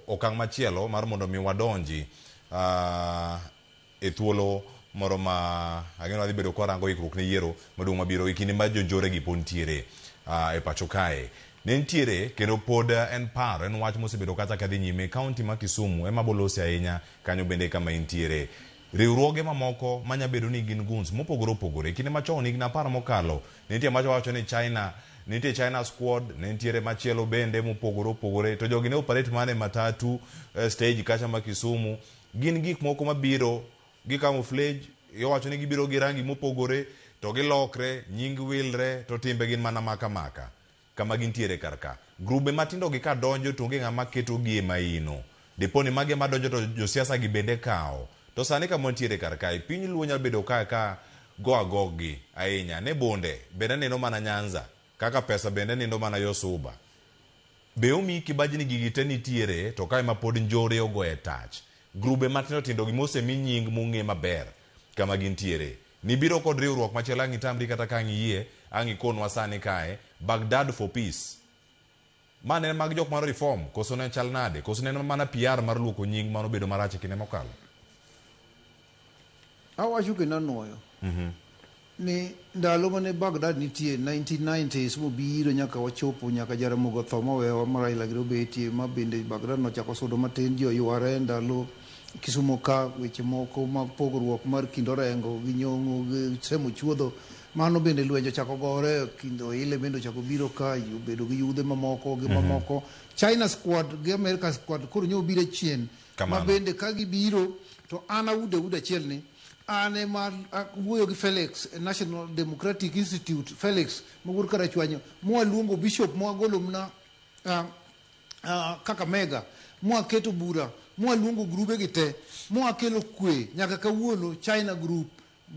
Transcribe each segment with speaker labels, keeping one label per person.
Speaker 1: okang' machielo mar mondo mi wadonji e thuolo moro ma ageno wadhi bedo korango ikruok ne yiero maduong' mabiro e kinde ma jonjore gi pontiere e pacho kae. Ne ntiere kendo pod en paro, en wach mosebedo kata kadhi nyime kaunti ma Kisumu ema bolosi ahinya kanyo bende kama intiere. Riwruoge mamoko manya bedo ni gin guns mopogore opogore. Kinde machon higni 10 mokalo nitie macho wacho ni nitie China squad, nitiere machielo bende mopogore opogore, to jogi ne operate mane matatu stage kacha ma Kisumu. Gin gik moko mabiro gi camouflage, iwacho ni gibiro gi rangi mopogore to gilokre, nying wilre, to timbe gin mana maka kama gintiere karka. Grube matindo gi ka donjo to onge ng'ama keto gi e maino. Deponi mage madonjo to josiasa gi bende kao. To sani kama ntiere karka piny luo nyalo bedo ka go agogi ahinya ne bonde bende neno mana Nyanza, kaka pesa bende neno mana Yosuba. Be omi kibaji ni gigi te nitiere to kae ma pod njore ogoye touch. Grube matindo tindo gi mose mi nying mung'e maber kama gintiere. Nibiro kod riwruok machielo ang' itamri kata ka ang' iyie ang' ikonwa sani kae Baghdad for Peace. Mane mag jok mar reform koso ne chal nade, koso ne mana PR mar luoko nying mano bedo marach kinde mokalo.
Speaker 2: Awacho kendo anuoyo ni ndalo mane Baghdad nitie 1990s mobiro nyaka wachopo nyaka Jaramogi tho mawewa ma Raila gi obetie ma bende Baghdad nochako sudo matin ji oyware ndalo Kisumo ka weche moko mag pogruok mar kind Orengo gi Nyong'o gi Semo Chuodho, mano bende lwenjo chako gore kindo ile bende chako biro ka bedo gi yudhe mamoko gi mamoko. China squad gi America squad koro nyo biro chien ma bende ka gibiro to ana ude achiel ni ane ma wuoyo gi Felix National Democratic Institute Felix mogur kara chwanyo mwa luongo bishop mwa golo mna kaka mega mwa keto bura mwa luongo grube gi te mwa kelo kwe nyaka kawuono China group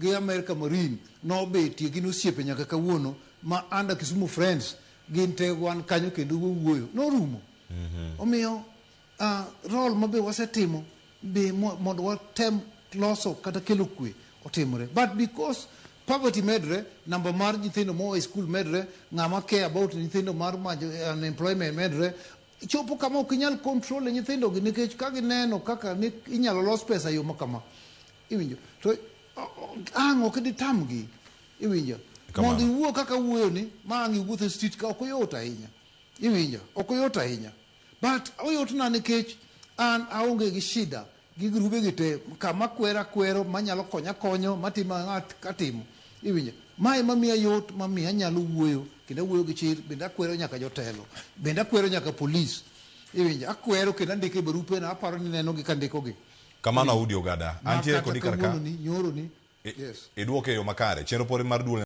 Speaker 2: gi America Marine no betie gin osiepe nyaka kawuono ma anda Kisumu friends gin te wan kanyo kendo wuoyo no rumo. Omiyo role mabe wasetimo be mondo watem loso kata kelo kwe otimore, but because poverty medre, number mar nyithindo mo e school medre, ng'ama care about nyithindo mar unemployment medre, chopo kama ok inyal control nyithindo gi nikech ka gineno kaka ni inyalo los pesa yo makama iwinjo to ang'o kidi tamgi iwinjo mondo iwuo kaka wuoyo ni ma ang' iwuotho street ka ok oyot ahinya iwinjo ok oyot ahinya, but oyot na nikech an aonge gi shida gi grube gi te kama kwero manyalo konyo matimo ng'at katimo iwinjo mai mamiya yot mamiya nyalo wuoyo kendo wuoyo gi chir bende akwero nyaka jotelo bende akwero nyaka police iwinjo akwero kendo andike barupe na aparo ni neno gi kandiko gi
Speaker 1: kamano Audi Ogada antie kodi karka
Speaker 2: nyoro ni yes
Speaker 1: iduoke yo makare chenro pore mar duol